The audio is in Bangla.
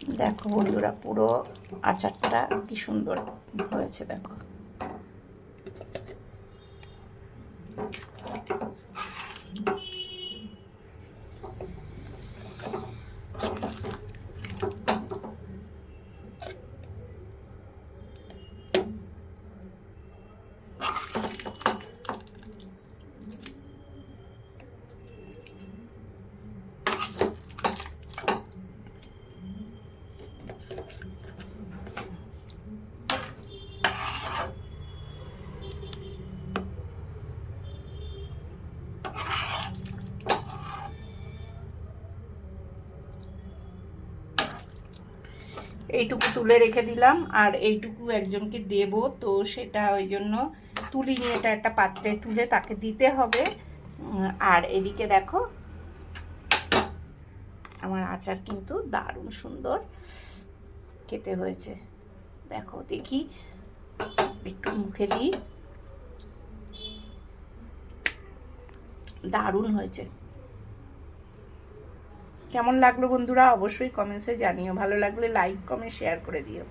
দেখো বন্ধুরা, পুরো আচারটা কি সুন্দর হয়েছে দেখো। এইটুকু তুলে রেখে দিলাম, আর এইটুকু একজনকে দেব, তো সেটা ওই জন্য তুলিনি, এটা একটা পাত্রে তুলে তাকে দিতে হবে। আর এদিকে দেখো আমার আচার কিন্তু দারুণ সুন্দর খেতে হয়েছে। দেখো দেখি, একটু মুখে দিই, দারুণ হয়েছে। কেমন লাগলো বন্ধুরা অবশ্যই কমেন্টসে জানিও, ভালো লাগলে লাইক কমেন্ট শেয়ার করে দিও।